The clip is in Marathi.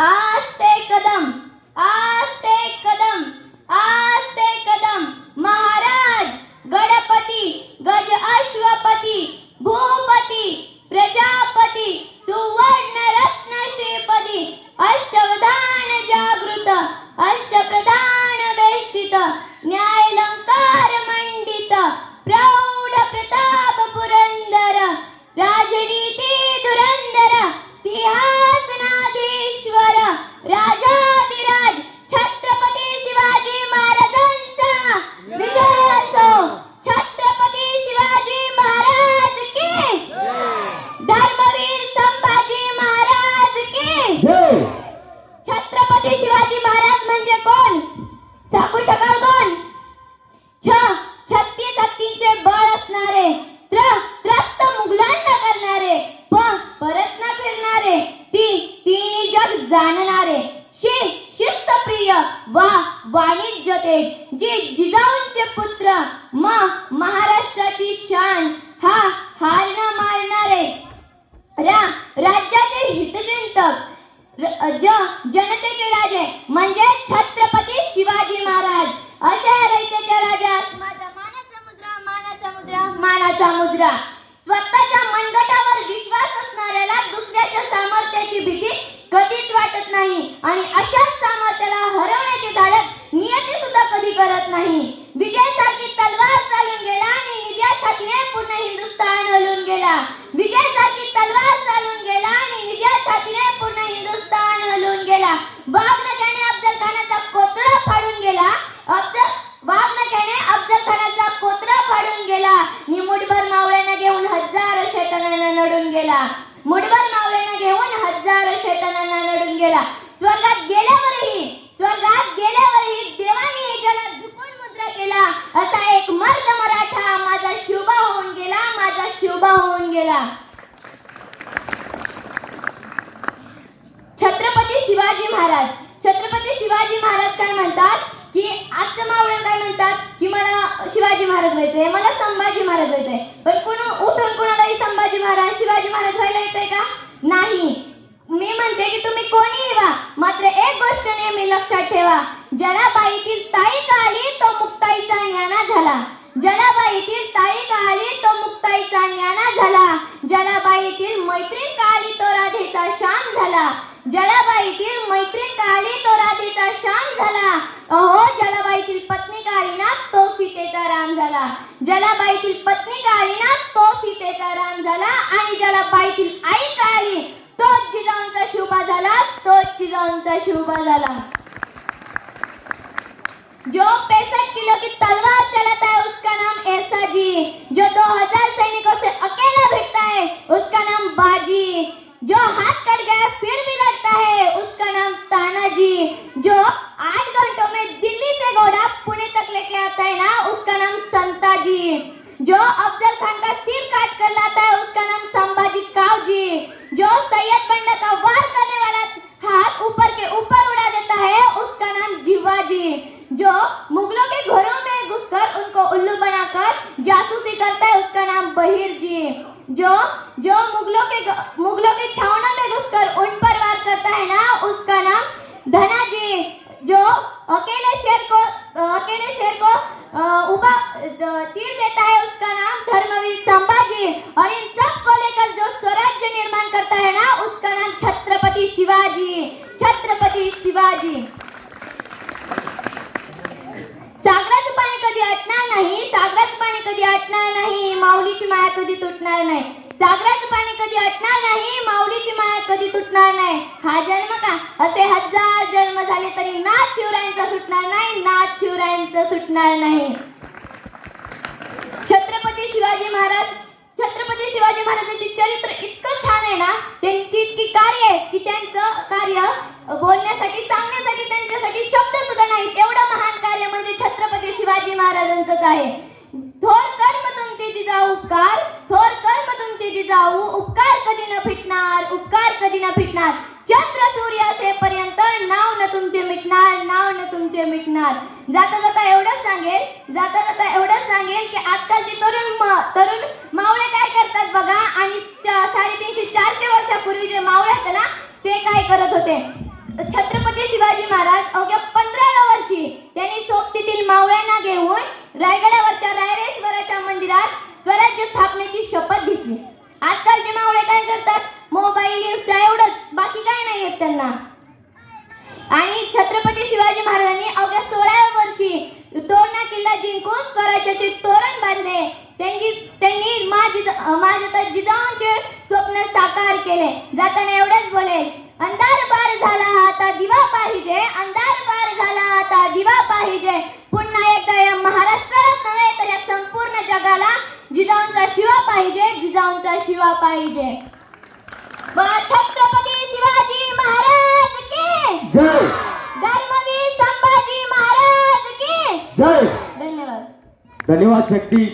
आस्ते कदम, आस्ते कदम, आस्ते कदम। महाराज गणपती गज अश्वपती भूपती प्रजापती सुवर्ण रत्न श्रीपदी अष्टवधान जागृत अष्टप्रधान वेष्टित न्यायलंकार मंडित प्रौढ प्रताप पुरंदर राजनीती धुरंधर सिंहासनाधीश्वर राजाधिराज छत्रपती शिवाजी महाराजांचा विजय असो। छत्रपती शिवाजी महाराज की धर्मवीर संभाजी महाराज की छत्रपती शिवाजी महाराज म्हणजे कोण सांगू शकाल कोण? छत्तीस हत्तींचे बळ असणारे त्रस्त मुघलांना करणारे परत न फिरणारे तिन्ही जग जाणणारे शिस्तप्रिय वाणिज्य तेज जिजाऊंचे पुत्र महाराष्ट्राची शान हार न मारणारे राज्याचे हितचिंतक जनतेचे राजे म्हणजे छत्रपती शिवाजी महाराज। अशा रयतेच्या राजास माझा मानाचा मुद्रा मानाचा मुद्रा मानाचा मुद्रा। स्वतःच्या मनगटावर विश्वास असणाऱ्याला दुसऱ्याच्या सामर्थ्याची भीती कधीच वाटत नाही आणि अशाच सामर्थ्याला हरवण्याचे धाडस नियती सुद्धा कधी करत नाही। विजयासारखी तलवार चालून गेला आणि निजासाठी पूर्ण हिंदुस्थान हलून गेला। विजयासारखी तलवार चालून गेला आणि निजासाठी पूर्ण हिंदुस्थान हलून गेला। वाघ नख्याने अफजल खानाचा कोथळा फाडून गेला। वाघ नख्याने अफजल खानाचा कोथळा फाडून गेला। मुठभर मावळ्यांना घेऊन हजारो शैतानांना नडून गेला। मुठभर मावळ्यांना घेऊन हजारो शैतानांना नडून गेला। स्वर्गात गेल्यावरही देवाने ज्याला झुकून मुद्रा केला असा एक मर्द मराठा माझा शिवबा होऊन गेला, माझा शिवबा होऊन गेला। छत्रपती शिवाजी महाराज काय म्हणतात की आजचं मावळण काय म्हणतात की मला शिवाजी महाराज व्हायचंय, मला संभाजी महाराज व्हायचंय। पण उठून कुणालाही संभाजी महाराज शिवाजी महाराज व्हायला येतंय का? नाही। मी म्हणते की तुम्ही कोणीही व्हा, मात्र एक गोष्ट नेहमी लक्षात ठेवा, जलाबाईतील ताई काली तो मुक्ताईचा न्याणा झाला। जलाबाईतील ताई काली तो मुक्ताईचा न्याणा झाला। जलाबाईतील मैत्रीण काली तो राधेचा श्याम झाला। जलाबाईतील मैत्रीण काली तो राधेचा श्याम झाला। अहो जलाबाईतील पत्नी कालीना तो सीतेचा राम झाला। जलाबाईतील पत्नी कालीना तो सीतेचा राम झाला आणि जलाबाईतील आई काली तोच जिजाऊंचा शिवबा झाला, तोच जिजाऊंचा शिवबा झाला। जो 65 किलो की तलवार चलाता है उसका नाम ऐसा जी, जो 2000 सैनिकों से अकेला भिड़ता है उसका नाम बाजी, जो हाथ कट गया फिर भी लड़ता है उसका नाम तानाजी, जो 8 घंटों में दिल्ली से घोड़ा पुणे तक लेके आता है ना उसका नाम संताजी, जो अफजल खान का सिर काट कर लाता है उसका नाम संभाजी कावजी, जो सैयद बंडा का वार करने वाला हाथ ऊपर के ऊपर उड़ा देता है उसका नाम जीवाजी, जो मुगलों के घरों में घुसकर उनको उल्लू बनाकर जासूसी करता है उसका नाम बहिर जी, जो मुगलों के छावनों में घुसकर उन पर वार करता है ना उसका नाम धनाजी, जो अकेले शेर को चीर देता है उसका नाम धर्मवीर संभाजी, और इन सब को लेकर जो स्वराज्य निर्माण करता है ना उसका नाम छत्रपती शिवाजी, छत्रपती शिवाजी। सागराचं पाणी कधी आटणार नाही, सागराचं पाणी कधी आटणार नाही, माऊलीची माया कधी तुटणार नाही। सागराचं पाणी कधी आटणार नाही, माऊलीची माया कधी तुटणार नाही। हा जन्म का असे हजार जन्म झाले तरी नाथ शिवरायांचा सुटणार नाही, नाथ शिवरायांचा सुटणार नाही। छत्रपती शिवाजी महाराजांचे चरित्र इतकं छान आहे ना, त्यांची इतकी कार्य आहे की त्यांचं कार्य बोलण्यासाठी सांगण्यासाठी त्यांच्यासाठी शब्द सुद्धा नाहीत, एवढं महान कार्य म्हणजे छत्रपती शिवाजी महाराजांचंच आहे। थोर कर्म तुमचे जिजाऊ उपकार, थोर कर्म तुमचे जिजाऊ उपकार कधी न फिटणार, उपकार कधी न फिटणार। चंद्र सूर्य असेपर्यंत नाव न तुमचे मिटणार, नाव न तुमचे मिटणार। जाता जाता एवढंच सांगेल की आजकालचे तरुण मावळे काय करतात बघा, आणि 350-400 वर्षापूर्वी जे मावळे होते ना ते काय करत होते। छत्रपती शिवाजी महाराज अवघ्या 15व्या वर्षी त्यांनी सोबतीतील मावळ्यांना घेऊन रायगडावरच्या रायरेश्वराच्या मंदिरात स्वराज्य स्थापनेची शपथ घेतली. आजकालचे मावळे काय करतात? मोबाईल, इन्स्टा एवढंच, बाकी काय नाही येत त्यांना. आणि छत्रपती शिवाजी महाराजांनी अवघ्या 16व्या वर्षी तोरणा किल्ला जिंकून स्वराज्याचे तोरण बांधले. त्यांनी माझ्या जिजाऊंचे स्वप्न साकार केले. जाताना एवढेच बोले, अंधार पार झाला आता दिवा पाहिजे, अंधार पार झाला आता दिवा पाहिजे. पुन्हा एकदा या महाराष्ट्रालाच नव्हे तर या संपूर्ण जगाला जिजाऊंचा शिवा पाहिजे, जिजाऊंचा शिवा पाहिजे. छत्रपती शिवाजी महाराज की जय. धर्मवीर संभाजी महाराज की जय. धन्यवाद. धन्यवाद शक्ती.